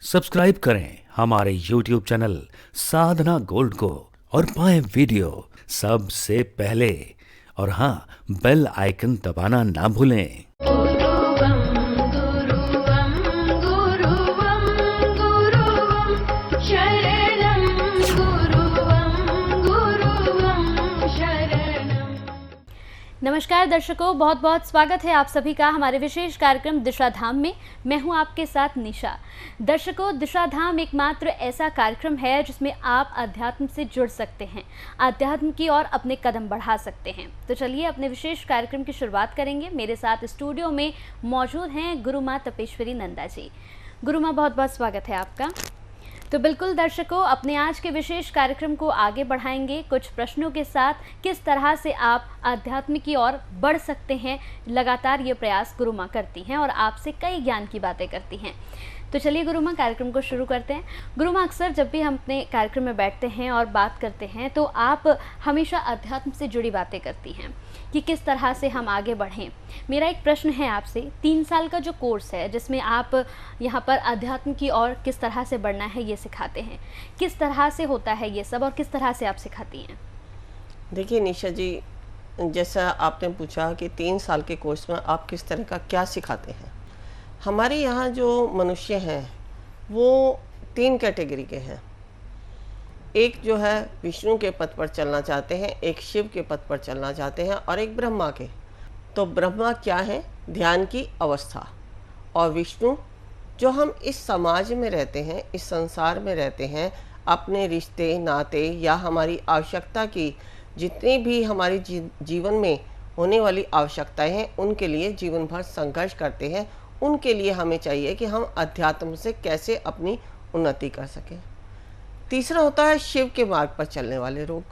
Subscribe करें हमारे YouTube channel साधना gold को और पाएं वीडियो सबसे पहले। और हाँ, बेल आइकन दबाना ना भूलें। गुरुवं गुरुवं गुरुवं गुरुवं शरणं गुरुवं गुरुवं शरणं। नमस्कार दर्शकों, बहुत बहुत स्वागत है आप सभी का हमारे विशेष कार्यक्रम दिशा धाम में। मैं हूं आपके साथ निशा। दर्शकों, दिशा धाम एकमात्र ऐसा कार्यक्रम है जिसमें आप अध्यात्म से जुड़ सकते हैं, अध्यात्म की ओर अपने कदम बढ़ा सकते हैं। तो चलिए अपने विशेष कार्यक्रम की शुरुआत करेंगे। मेरे साथ स्टूडियो में मौजूद हैं गुरु माँ तपेश्वरी नंदा जी। गुरु माँ, बहुत बहुत स्वागत है आपका। तो बिल्कुल दर्शकों, अपने आज के विशेष कार्यक्रम को आगे बढ़ाएंगे कुछ प्रश्नों के साथ। किस तरह से आप अध्यात्म की ओर बढ़ सकते हैं, लगातार ये प्रयास गुरु माँ करती हैं और आपसे कई ज्ञान की बातें करती हैं। तो चलिए गुरु माँ, कार्यक्रम को शुरू करते हैं। गुरु माँ, अक्सर जब भी हम अपने कार्यक्रम में बैठते हैं और बात करते हैं तो आप हमेशा अध्यात्म से जुड़ी बातें करती हैं कि किस तरह से हम आगे बढ़ें। मेरा एक प्रश्न है आपसे, 3 साल का जो कोर्स है जिसमें आप यहाँ पर अध्यात्म की ओर किस तरह से बढ़ना है ये सिखाते हैं, किस तरह से होता है ये सब और किस तरह से आप सिखाती हैं? देखिए निशा जी, जैसा आपने पूछा कि 3 साल के कोर्स में आप किस तरह का क्या सिखाते हैं। हमारे यहाँ जो मनुष्य हैं वो 3 कैटेगरी के हैं। एक जो है विष्णु के पथ पर चलना चाहते हैं, एक शिव के पथ पर चलना चाहते हैं और एक ब्रह्मा के। तो ब्रह्मा क्या है? ध्यान की अवस्था। और विष्णु जो हम इस समाज में रहते हैं, इस संसार में रहते हैं, अपने रिश्ते नाते या हमारी आवश्यकता की जितनी भी हमारी जीवन में होने वाली आवश्यकताएं हैं उनके लिए जीवन भर संघर्ष करते हैं। उनके लिए हमें चाहिए कि हम अध्यात्म से कैसे अपनी उन्नति कर सकें। तीसरा होता है शिव के मार्ग पर चलने वाले लोग,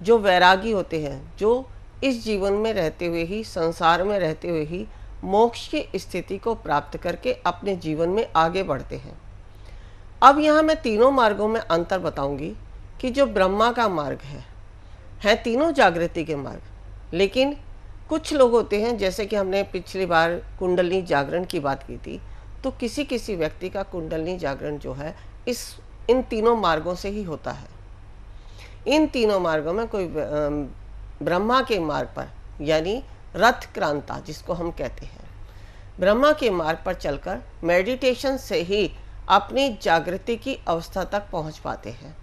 जो वैरागी होते हैं, जो इस जीवन में रहते हुए ही, संसार में रहते हुए ही मोक्ष की स्थिति को प्राप्त करके अपने जीवन में आगे बढ़ते हैं। अब यहाँ मैं तीनों मार्गों में अंतर बताऊंगी कि जो ब्रह्मा का मार्ग है तीनों जागृति के मार्ग, लेकिन कुछ लोग होते हैं, जैसे कि हमने पिछली बार कुंडलिनी जागरण की बात की थी, तो किसी किसी व्यक्ति का कुंडलिनी जागरण जो है इन तीनों मार्गों से ही होता है। इन तीनों मार्गों में कोई ब्रह्मा के मार्ग पर यानी रथ क्रांता जिसको हम कहते हैं, ब्रह्मा के मार्ग पर चलकर मेडिटेशन से ही अपनी जागृति की अवस्था तक पहुंच पाते हैं।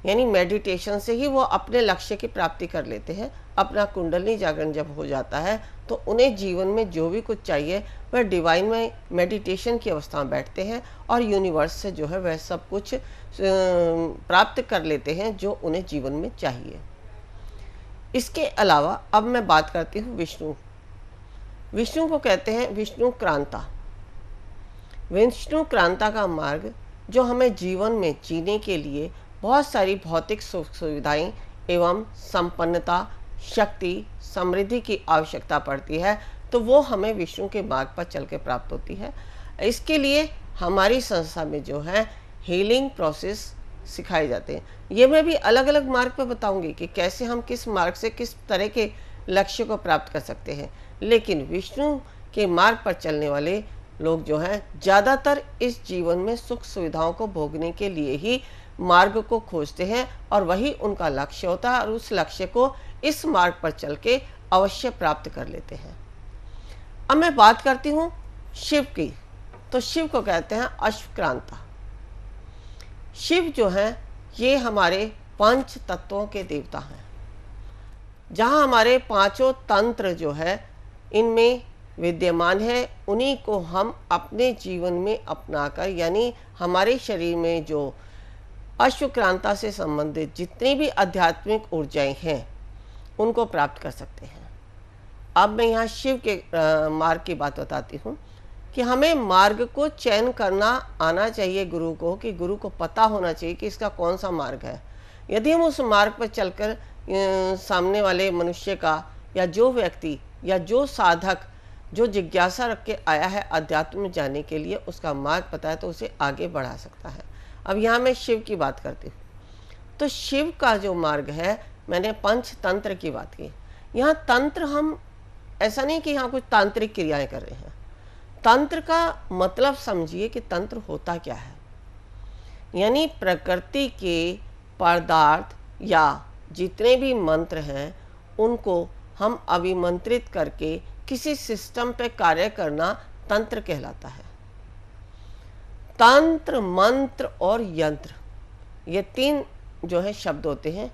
यानी मेडिटेशन से ही वो अपने लक्ष्य की प्राप्ति कर लेते हैं। अपना कुंडलिनी जागरण जब हो जाता है तो उन्हें जीवन में जो भी कुछ चाहिए वह डिवाइन में मेडिटेशन की अवस्था में बैठते हैं और यूनिवर्स से जो है वह सब कुछ प्राप्त कर लेते हैं जो उन्हें जीवन में चाहिए। इसके अलावा अब मैं बात करती हूँ विष्णु। विष्णु को कहते हैं विष्णु क्रांता। विष्णु क्रांता का मार्ग जो हमें जीवन में जीने के लिए बहुत सारी भौतिक सुख सुविधाएं एवं संपन्नता, शक्ति, समृद्धि की आवश्यकता पड़ती है, तो वो हमें विष्णु के मार्ग पर चल के प्राप्त होती है। इसके लिए हमारी संस्था में जो है हीलिंग प्रोसेस सिखाए जाते हैं। ये मैं भी अलग अलग मार्ग पर बताऊंगी कि कैसे हम किस मार्ग से किस तरह के लक्ष्य को प्राप्त कर सकते हैं। लेकिन विष्णु के मार्ग पर चलने वाले लोग जो हैं ज़्यादातर इस जीवन में सुख सुविधाओं को भोगने के लिए ही मार्ग को खोजते हैं और वही उनका लक्ष्य होता है और उस लक्ष्य को इस मार्ग पर चल के अवश्य प्राप्त कर लेते हैं। अब मैं बात करती हूँ शिव की। तो शिव को कहते हैं अश्वक्रांता। शिव जो हैं ये हमारे 5 तत्वों के देवता हैं। जहाँ हमारे 5 तंत्र जो है इनमें विद्यमान है, उन्हीं को हम अपने जीवन में अपनाकर, यानी हमारे शरीर में जो अश्वक्रांता से संबंधित जितनी भी आध्यात्मिक ऊर्जाएं हैं उनको प्राप्त कर सकते हैं। अब मैं यहाँ शिव के मार्ग की बात बताती हूँ कि हमें मार्ग को चयन करना आना चाहिए गुरु को, कि गुरु को पता होना चाहिए कि इसका कौन सा मार्ग है। यदि हम उस मार्ग पर चलकर सामने वाले मनुष्य का या जो व्यक्ति या जो साधक जो जिज्ञासा रख के आया है अध्यात्म में जाने के लिए, उसका मार्ग पता है तो उसे आगे बढ़ा सकता है। अब यहाँ मैं शिव की बात करती हूँ। तो शिव का जो मार्ग है, मैंने पंचतंत्र की बात की। यहाँ तंत्र हम ऐसा नहीं कि यहाँ कुछ तांत्रिक क्रियाएं कर रहे हैं। तंत्र का मतलब समझिए कि तंत्र होता क्या है। यानी प्रकृति के पदार्थ या जितने भी मंत्र हैं उनको हम अभिमंत्रित करके किसी सिस्टम पे कार्य करना तंत्र कहलाता है। तंत्र, मंत्र और यंत्र, ये तीन जो है शब्द होते हैं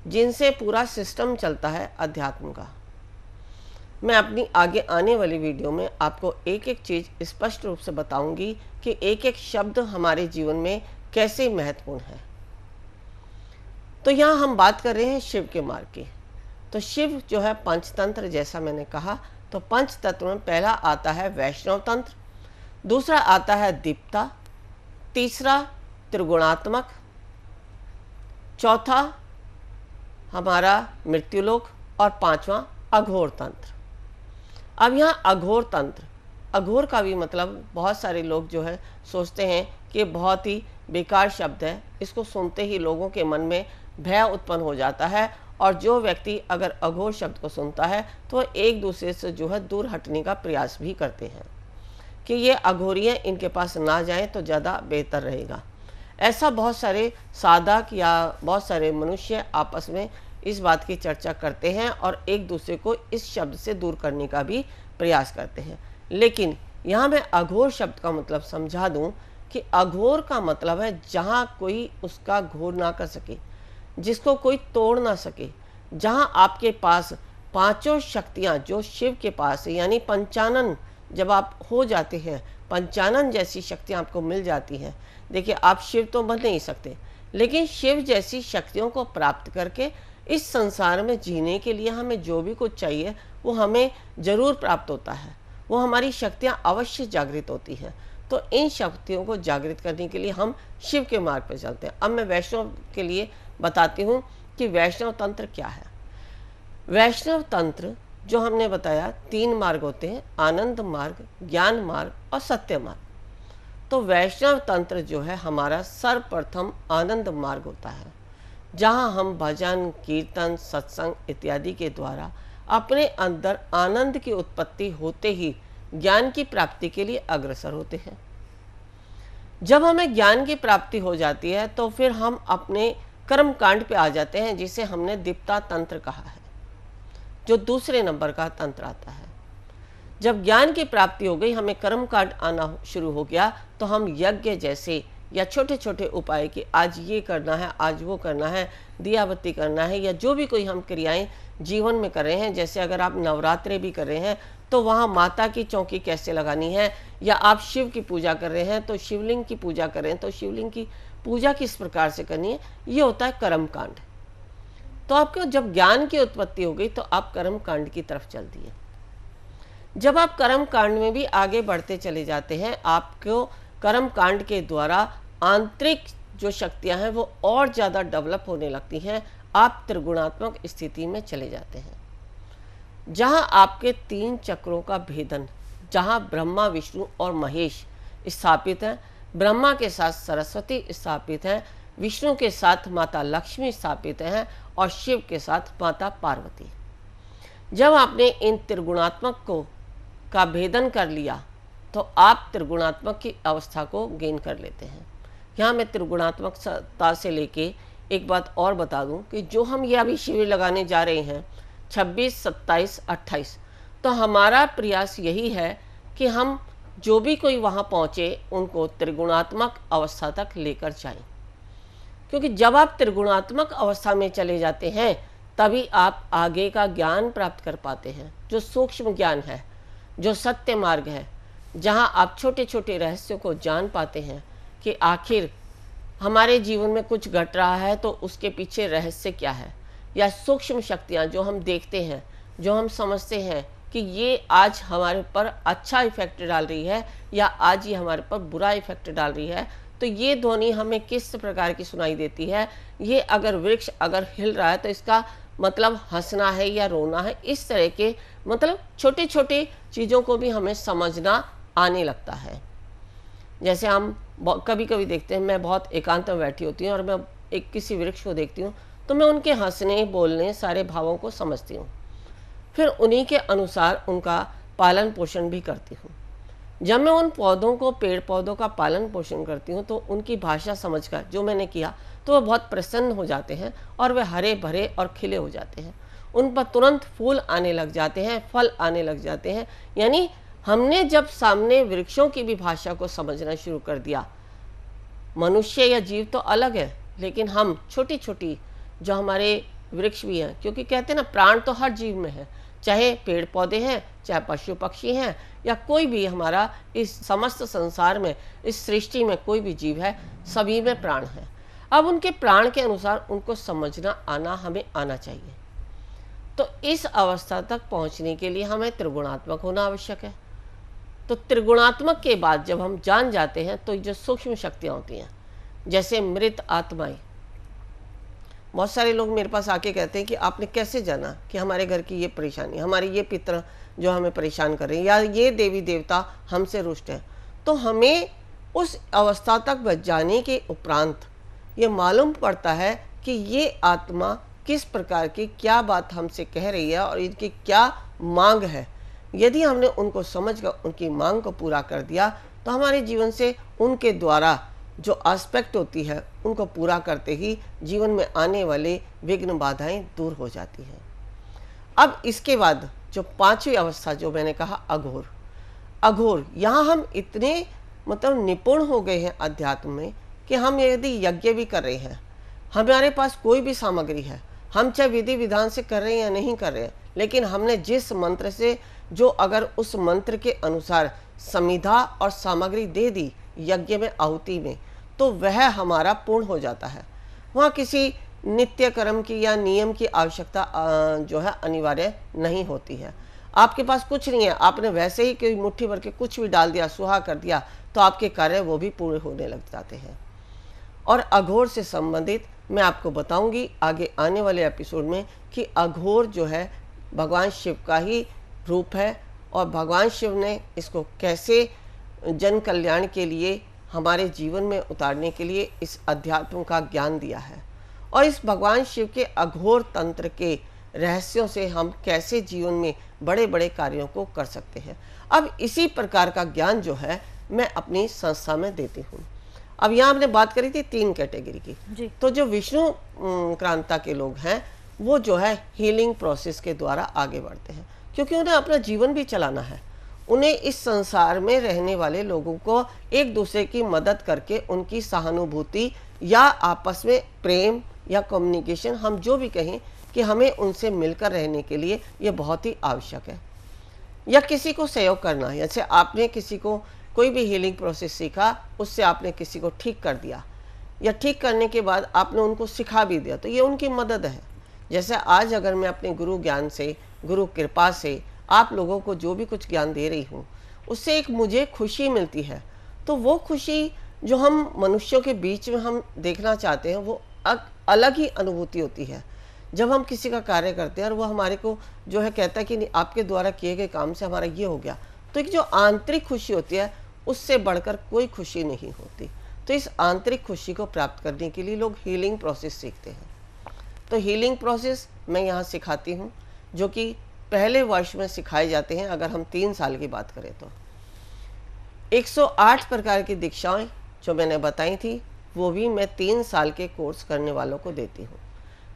जिनसे पूरा सिस्टम चलता है अध्यात्म का। मैं अपनी आगे आने वाली वीडियो में आपको एक एक चीज़ स्पष्ट रूप से बताऊंगी कि एक एक शब्द हमारे जीवन में कैसे महत्वपूर्ण है। तो यहाँ हम बात कर रहे हैं शिव के मार्ग की। तो शिव जो है पंचतंत्र, जैसा मैंने कहा, तो पंच तत्व में पहला आता है वैष्णव तंत्र, दूसरा आता है दीप्ता, तीसरा त्रिगुणात्मक, चौथा हमारा मृत्युलोक और पांचवा अघोर तंत्र। अब यहाँ अघोर तंत्र, अघोर का भी मतलब बहुत सारे लोग जो है सोचते हैं कि बहुत ही बेकार शब्द है, इसको सुनते ही लोगों के मन में भय उत्पन्न हो जाता है और जो व्यक्ति अगर अघोर शब्द को सुनता है तो एक दूसरे से जो है दूर हटने का प्रयास भी करते हैं कि ये अघोरियाँ इनके पास ना जाएं तो ज़्यादा बेहतर रहेगा। ऐसा बहुत सारे साधक या बहुत सारे मनुष्य आपस में इस बात की चर्चा करते हैं और एक दूसरे को इस शब्द से दूर करने का भी प्रयास करते हैं। लेकिन यहाँ मैं अघोर शब्द का मतलब समझा दूँ कि अघोर का मतलब है जहाँ कोई उसका घोर ना कर सके, जिसको कोई तोड़ ना सके, जहाँ आपके पास पांचों शक्तियाँ जो शिव के पास है, यानी पंचानन जब आप हो जाते हैं, पंचानन जैसी शक्तियाँ आपको मिल जाती हैं। देखिए, आप शिव तो बन नहीं सकते, लेकिन शिव जैसी शक्तियों को प्राप्त करके इस संसार में जीने के लिए हमें जो भी कुछ चाहिए वो हमें ज़रूर प्राप्त होता है। वो हमारी शक्तियाँ अवश्य जागृत होती हैं। तो इन शक्तियों को जागृत करने के लिए हम शिव के मार्ग पर चलते हैं। अब मैं वैष्णव के लिए बताती हूँ कि वैष्णव तंत्र क्या है। वैष्णव तंत्र जो हमने बताया, तीन मार्ग होते हैं, आनंद मार्ग, ज्ञान मार्ग और सत्य मार्ग। तो वैष्णव तंत्र जो है हमारा सर्वप्रथम आनंद मार्ग होता है, जहाँ हम भजन, कीर्तन, सत्संग इत्यादि के द्वारा अपने अंदर आनंद की उत्पत्ति होते ही ज्ञान की प्राप्ति के लिए अग्रसर होते हैं। जब हमें ज्ञान की प्राप्ति हो जाती है तो फिर हम अपने कर्म कांड पे आ जाते हैं, जिसे हमने दीप्ता तंत्र कहा है, जो दूसरे नंबर का तंत्र आता है। जब ज्ञान की प्राप्ति हो गई, हमें कर्म कांड आना शुरू हो गया, तो हम यज्ञ जैसे या छोटे छोटे उपाय कि आज ये करना है, आज वो करना है, दिया बत्ती करना है, या जो भी कोई हम क्रियाएं जीवन में कर रहे हैं, जैसे अगर आप नवरात्रे भी कर रहे हैं तो वहाँ माता की चौकी कैसे लगानी है, या आप शिव की पूजा कर रहे हैं तो शिवलिंग की पूजा कर रहे हैं तो शिवलिंग की पूजा किस प्रकार से करनी है, ये होता है कर्म कांड। तो आपको जब ज्ञान की उत्पत्ति हो गई तो आप कर्म कांड की तरफ चल दिए। जब आप कर्म कांड में भी आगे बढ़ते चले जाते हैं, आपको कर्म कांड के द्वारा आंतरिक जो शक्तियां हैं वो और ज़्यादा डेवलप होने लगती हैं। आप त्रिगुणात्मक स्थिति में चले जाते हैं, जहां आपके तीन चक्रों का भेदन, जहां ब्रह्मा, विष्णु और महेश स्थापित हैं। ब्रह्मा के साथ सरस्वती स्थापित हैं, विष्णु के साथ माता लक्ष्मी स्थापित हैं और शिव के साथ माता पार्वती। जब आपने इन त्रिगुणात्मक का भेदन कर लिया तो आप त्रिगुणात्मक की अवस्था को गेन कर लेते हैं। यहाँ मैं त्रिगुणात्मकता से लेके एक बात और बता दूं कि जो हम ये अभी शिविर लगाने जा रहे हैं 26, 27, 28, तो हमारा प्रयास यही है कि हम जो भी कोई वहाँ पहुँचे उनको त्रिगुणात्मक अवस्था तक लेकर जाएं। क्योंकि जब आप त्रिगुणात्मक अवस्था में चले जाते हैं तभी आप आगे का ज्ञान प्राप्त कर पाते हैं, जो सूक्ष्म ज्ञान है, जो सत्य मार्ग है, जहाँ आप छोटे छोटे रहस्यों को जान पाते हैं कि आखिर हमारे जीवन में कुछ घट रहा है तो उसके पीछे रहस्य क्या है, या सूक्ष्म शक्तियाँ जो हम देखते हैं, जो हम समझते हैं कि ये आज हमारे पर अच्छा इफेक्ट डाल रही है या आज ये हमारे पर बुरा इफेक्ट डाल रही है। तो ये ध्वनि हमें किस प्रकार की सुनाई देती है, ये अगर वृक्ष अगर हिल रहा है तो इसका मतलब हंसना है या रोना है। इस तरह के मतलब छोटे छोटे चीज़ों को भी हमें समझना आने लगता है। जैसे हम कभी कभी देखते हैं, मैं बहुत एकांत में बैठी होती हूँ और मैं एक किसी वृक्ष को देखती हूँ तो मैं उनके हंसने, बोलने, सारे भावों को समझती हूँ, फिर उन्हीं के अनुसार उनका पालन पोषण भी करती हूँ। जब मैं उन पौधों को, पेड़ पौधों का पालन पोषण करती हूँ, तो उनकी भाषा समझकर जो मैंने किया, तो वो बहुत प्रसन्न हो जाते हैं और वे हरे भरे और खिले हो जाते हैं। उन पर तुरंत फूल आने लग जाते हैं, फल आने लग जाते हैं। यानी हमने जब सामने वृक्षों की भी भाषा को समझना शुरू कर दिया, मनुष्य या जीव तो अलग है, लेकिन हम छोटी छोटी जो हमारे वृक्ष भी हैं, क्योंकि कहते हैं ना, प्राण तो हर जीव में है, चाहे पेड़ पौधे हैं, चाहे पशु पक्षी हैं, या कोई भी हमारा इस समस्त संसार में, इस सृष्टि में कोई भी जीव है, सभी में प्राण है। अब उनके प्राण के अनुसार उनको समझना आना हमें आना चाहिए। तो इस अवस्था तक पहुंचने के लिए हमें त्रिगुणात्मक होना आवश्यक है। तो त्रिगुणात्मक के बाद जब हम जान जाते हैं, तो जो सूक्ष्म शक्तियाँ होती हैं, जैसे मृत आत्माएं, बहुत सारे लोग मेरे पास आके कहते हैं कि आपने कैसे जाना कि हमारे घर की ये परेशानी, हमारे ये पितर जो हमें परेशान कर रहे हैं, या ये देवी देवता हमसे रुष्ट हैं। तो हमें उस अवस्था तक जाने के उपरांत ये मालूम पड़ता है कि ये आत्मा किस प्रकार की क्या बात हमसे कह रही है और इनकी क्या मांग है। यदि हमने उनको समझकर उनकी मांग को पूरा कर दिया, तो हमारे जीवन से उनके द्वारा जो एस्पेक्ट होती है, उनको पूरा करते ही जीवन में आने वाले विघ्न बाधाएं दूर हो जाती हैं। अब इसके बाद जो पांचवी अवस्था जो मैंने कहा, अघोर। अघोर, यहाँ हम इतने मतलब निपुण हो गए हैं अध्यात्म में कि हम यदि यज्ञ भी कर रहे हैं, हमारे पास कोई भी सामग्री है, हम चाहे विधि विधान से कर रहे हैं या नहीं कर रहे हैं, लेकिन हमने जिस मंत्र से जो अगर उस मंत्र के अनुसार समिधा और सामग्री दे दी यज्ञ में, आहुति में, तो वह हमारा पूर्ण हो जाता है। वहाँ किसी नित्य कर्म की या नियम की आवश्यकता जो है अनिवार्य नहीं होती है। आपके पास कुछ नहीं है, आपने वैसे ही कोई मुट्ठी भर के कुछ भी डाल दिया, सुहा कर दिया, तो आपके कार्य वो भी पूरे होने लग जाते हैं। और अघोर से संबंधित मैं आपको बताऊंगी आगे आने वाले एपिसोड में कि अघोर जो है भगवान शिव का ही रूप है, और भगवान शिव ने इसको कैसे जन कल्याण के लिए, हमारे जीवन में उतारने के लिए इस अध्यात्म का ज्ञान दिया है। और इस भगवान शिव के अघोर तंत्र के रहस्यों से हम कैसे जीवन में बड़े बड़े कार्यों को कर सकते हैं। अब इसी प्रकार का ज्ञान जो है मैं अपनी संस्था में देती हूँ। अब यहाँ हमने बात करी थी 3 कैटेगरी की। तो जो विष्णु क्रांता के लोग हैं, वो जो है हीलिंग प्रोसेस के द्वारा आगे बढ़ते हैं, क्योंकि उन्हें अपना जीवन भी चलाना है। उन्हें इस संसार में रहने वाले लोगों को एक दूसरे की मदद करके उनकी सहानुभूति या आपस में प्रेम या कम्युनिकेशन, हम जो भी कहें, कि हमें उनसे मिलकर रहने के लिए ये बहुत ही आवश्यक है। या किसी को सहयोग करना, जैसे आपने किसी को कोई भी हीलिंग प्रोसेस सीखा, उससे आपने किसी को ठीक कर दिया, या ठीक करने के बाद आपने उनको सिखा भी दिया, तो ये उनकी मदद है। जैसे आज अगर मैं अपने गुरु ज्ञान से, गुरु कृपा से आप लोगों को जो भी कुछ ज्ञान दे रही हूँ, उससे एक मुझे खुशी मिलती है। तो वो खुशी जो हम मनुष्यों के बीच में हम देखना चाहते हैं, वो अलग ही अनुभूति होती है। जब हम किसी का कार्य करते हैं और वो हमारे को जो है कहता है कि नहीं, आपके द्वारा किए गए काम से हमारा ये हो गया, तो एक जो आंतरिक खुशी होती है, उससे बढ़कर कोई खुशी नहीं होती। तो इस आंतरिक खुशी को प्राप्त करने के लिए लोग हीलिंग प्रोसेस सीखते हैं। तो हीलिंग प्रोसेस मैं यहाँ सिखाती हूँ, जो कि पहले वर्ष में सिखाए जाते हैं। अगर हम 3 साल की बात करें तो 108 प्रकार की दीक्षाएं जो मैंने बताई थी, वो भी मैं 3 साल के कोर्स करने वालों को देती हूँ।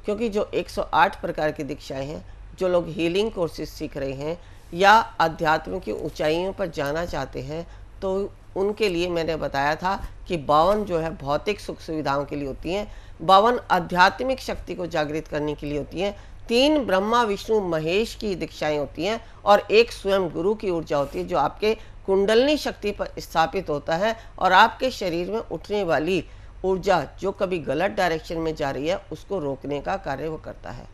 क्योंकि जो 108 प्रकार की दीक्षाएं हैं, जो लोग हीलिंग कोर्सेज सीख रहे हैं या अध्यात्म की ऊंचाइयों पर जाना चाहते हैं, तो उनके लिए मैंने बताया था कि 52 जो है भौतिक सुख सुविधाओं के लिए होती हैं, 52 आध्यात्मिक शक्ति को जागृत करने के लिए होती हैं, 3 ब्रह्मा विष्णु महेश की दीक्षाएं होती हैं, और 1 स्वयं गुरु की ऊर्जा होती है, जो आपके कुंडलनी शक्ति पर स्थापित होता है और आपके शरीर में उठने वाली ऊर्जा जो कभी गलत डायरेक्शन में जा रही है, उसको रोकने का कार्य वो करता है।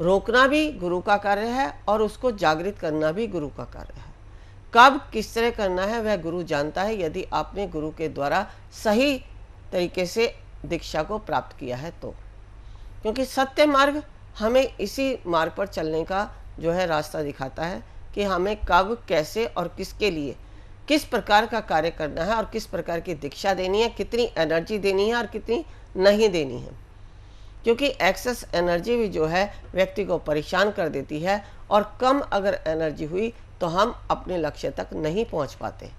रोकना भी गुरु का कार्य है और उसको जागृत करना भी गुरु का कार्य है। कब किस तरह करना है वह गुरु जानता है, यदि आपने गुरु के द्वारा सही तरीके से दीक्षा को प्राप्त किया है तो। क्योंकि सत्य मार्ग हमें इसी मार्ग पर चलने का जो है रास्ता दिखाता है कि हमें कब, कैसे और किसके लिए किस प्रकार का कार्य करना है, और किस प्रकार की दीक्षा देनी है, कितनी एनर्जी देनी है और कितनी नहीं देनी है। क्योंकि एक्सेस एनर्जी भी जो है व्यक्ति को परेशान कर देती है, और कम अगर एनर्जी हुई तो हम अपने लक्ष्य तक नहीं पहुंच पाते।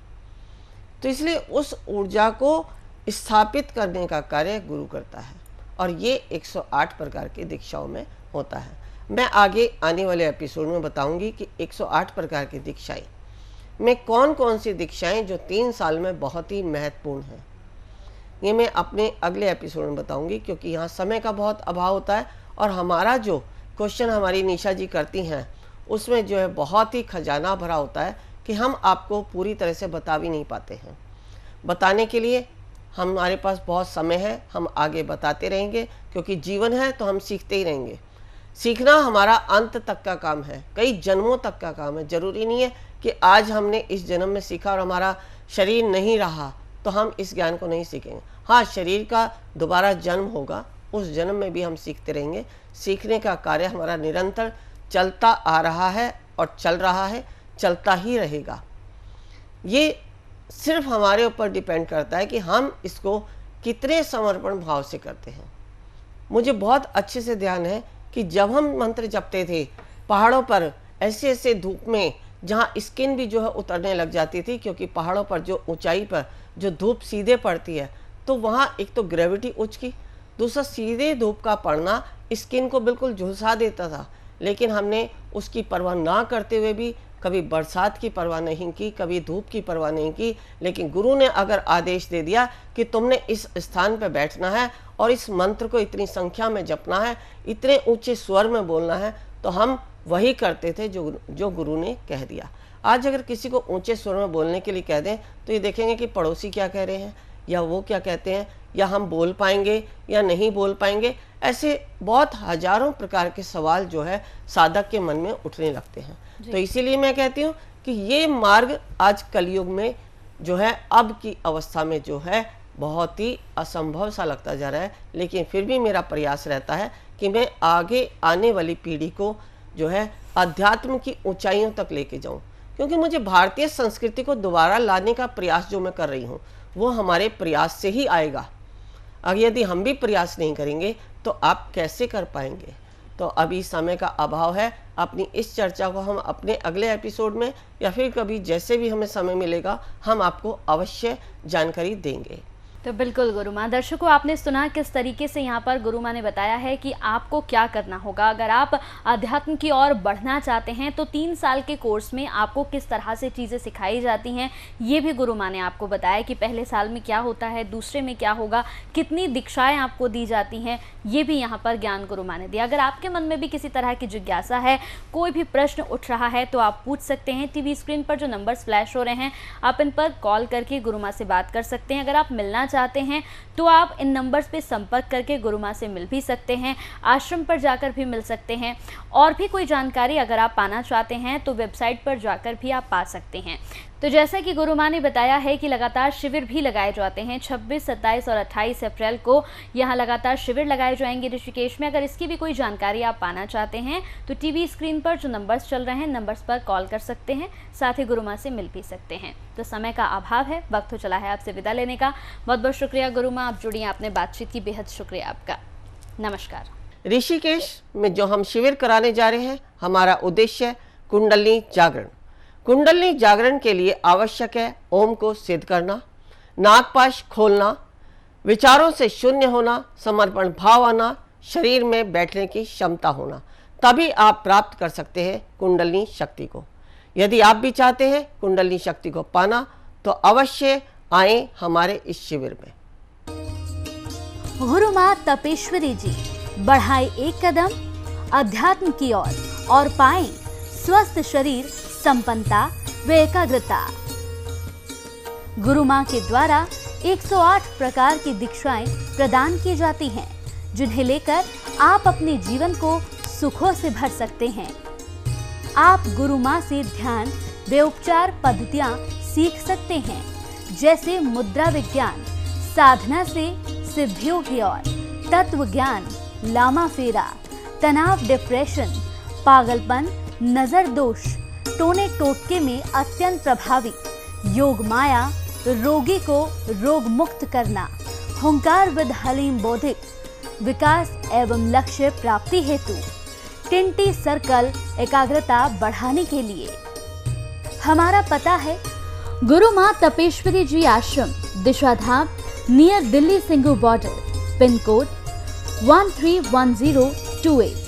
तो इसलिए उस ऊर्जा को स्थापित करने का कार्य गुरु करता है, और ये 108 प्रकार की दीक्षाओं में होता है। मैं आगे आने वाले एपिसोड में बताऊंगी कि 108 प्रकार की दीक्षाएं में कौन कौन सी दीक्षाएं जो 3 साल में बहुत ही महत्वपूर्ण हैं, ये मैं अपने अगले एपिसोड में बताऊंगी, क्योंकि यहाँ समय का बहुत अभाव होता है और हमारा जो क्वेश्चन हमारी निशा जी करती हैं उसमें जो है बहुत ही खजाना भरा होता है कि हम आपको पूरी तरह से बता भी नहीं पाते हैं। बताने के लिए हमारे पास बहुत समय है, हम आगे बताते रहेंगे, क्योंकि जीवन है तो हम सीखते ही रहेंगे। सीखना हमारा अंत तक का काम है, कई जन्मों तक का काम है। जरूरी नहीं है कि आज हमने इस जन्म में सीखा और हमारा शरीर नहीं रहा तो हम इस ज्ञान को नहीं सीखेंगे। हाँ, शरीर का दोबारा जन्म होगा, उस जन्म में भी हम सीखते रहेंगे। सीखने का कार्य हमारा निरंतर चलता आ रहा है और चल रहा है, चलता ही रहेगा। ये सिर्फ हमारे ऊपर डिपेंड करता है कि हम इसको कितने समर्पण भाव से करते हैं। मुझे बहुत अच्छे से ध्यान है कि जब हम मंत्र जपते थे पहाड़ों पर ऐसे ऐसे धूप में, जहाँ स्किन भी जो है उतरने लग जाती थी, क्योंकि पहाड़ों पर जो ऊंचाई पर जो धूप सीधे पड़ती है तो वहाँ एक तो ग्रेविटी उच्च की, दूसरा सीधे धूप का पड़ना स्किन को बिल्कुल झुलसा देता था। लेकिन हमने उसकी परवाह ना करते हुए भी कभी बरसात की परवाह नहीं की, कभी धूप की परवाह नहीं की। लेकिन गुरु ने अगर आदेश दे दिया कि तुमने इस स्थान पर बैठना है और इस मंत्र को इतनी संख्या में जपना है, इतने ऊंचे स्वर में बोलना है, तो हम वही करते थे जो गुरु ने कह दिया। आज अगर किसी को ऊंचे स्वर में बोलने के लिए कह दें तो ये देखेंगे कि पड़ोसी क्या कह रहे हैं या वो क्या कहते हैं, या हम बोल पाएंगे या नहीं बोल पाएंगे। ऐसे बहुत हजारों प्रकार के सवाल जो है साधक के मन में उठने लगते हैं। तो इसीलिए मैं कहती हूँ कि ये मार्ग आज कलयुग में जो है, अब की अवस्था में जो है बहुत ही असंभव सा लगता जा रहा है। लेकिन फिर भी मेरा प्रयास रहता है कि मैं आगे आने वाली पीढ़ी को जो है अध्यात्म की ऊंचाइयों तक लेके जाऊं, क्योंकि मुझे भारतीय संस्कृति को दोबारा लाने का प्रयास जो मैं कर रही हूं वो हमारे प्रयास से ही आएगा। अगर यदि हम भी प्रयास नहीं करेंगे तो आप कैसे कर पाएंगे। तो अभी समय का अभाव है। अपनी इस चर्चा को हम अपने अगले एपिसोड में या फिर कभी जैसे भी हमें समय मिलेगा हम आपको अवश्य जानकारी देंगे। तो बिल्कुल गुरु माँ, दर्शकों आपने सुना किस तरीके से यहाँ पर गुरु माँ ने बताया है कि आपको क्या करना होगा। अगर आप अध्यात्म की ओर बढ़ना चाहते हैं तो 3 साल के कोर्स में आपको किस तरह से चीज़ें सिखाई जाती हैं, ये भी गुरु माँ ने आपको बताया कि पहले साल में क्या होता है, दूसरे में क्या होगा, कितनी दीक्षाएं आपको दी जाती हैं, ये भी यहाँ पर ज्ञान गुरु माँ ने दिया। अगर आपके मन में भी किसी तरह की जिज्ञासा है, कोई भी प्रश्न उठ रहा है तो आप पूछ सकते हैं। टीवी स्क्रीन पर जो नंबर्स फ्लैश हो रहे हैं आप इन पर कॉल करके गुरु माँ से बात कर सकते हैं। अगर आप मिलना चाहते हैं तो आप इन नंबर्स पे संपर्क करके गुरु माँ से मिल भी सकते हैं, आश्रम पर जाकर भी मिल सकते हैं। और भी कोई जानकारी अगर आप पाना चाहते हैं तो वेबसाइट पर जाकर भी आप पा सकते हैं। तो जैसा कि गुरु माँ ने बताया है कि लगातार शिविर भी लगाए जाते हैं। 26, 27 और 28 अप्रैल को यहाँ लगातार शिविर लगाए जाएंगे ऋषिकेश में। अगर इसकी भी कोई जानकारी आप पाना चाहते हैं तो टीवी स्क्रीन पर जो नंबर्स चल रहे हैं नंबर्स पर कॉल कर सकते हैं, साथ ही गुरु माँ से मिल भी सकते हैं। तो समय का अभाव है, वक्त हो चला है आपसे विदा लेने का। बहुत बहुत शुक्रिया गुरु माँ, आप जुड़ी, आपने बातचीत की, बेहद शुक्रिया आपका। नमस्कार। ऋषिकेश में जो हम शिविर कराने जा रहे हैं, हमारा उद्देश्य है कुंडलिनी जागरण। कुंडलिनी जागरण के लिए आवश्यक है ओम को सिद्ध करना, नागपाश खोलना, विचारों से शून्य होना, समर्पण भाव आना, शरीर में बैठने की क्षमता होना, तभी आप प्राप्त कर सकते हैं कुंडलिनी शक्ति को। यदि आप भी चाहते हैं कुंडलिनी शक्ति को पाना तो अवश्य आए हमारे इस शिविर में। गुरु माँ तपेश्वरी जी बढ़ाए एक कदम अध्यात्म की ओर और पाएं स्वस्थ शरीर, संपन्नता व एकाग्रता। गुरु माँ के द्वारा 108 प्रकार की दीक्षाएं प्रदान की जाती हैं, जिन्हें लेकर आप अपने जीवन को सुखों से भर सकते हैं। आप गुरु माँ से ध्यान व उपचार पद्धतियाँ सीख सकते हैं, जैसे मुद्रा विज्ञान, साधना से सिद्धियों की ओर, तत्व ज्ञान, लामा फेरा, तनाव, डिप्रेशन, पागलपन, नजर दोष, टोने टोटके में अत्यंत प्रभावी, योग माया, रोगी को रोग मुक्त करना, हुंकार विद हलीम बौद्धिक, विकास एवं लक्ष्य प्राप्ति हेतु, टिंटी सर्कल एकाग्रता बढ़ाने के लिए। हमारा पता है गुरु माँ Tapeshwari ji Ashram, Disha Dham, near Delhi Singhu border, pin code 131028।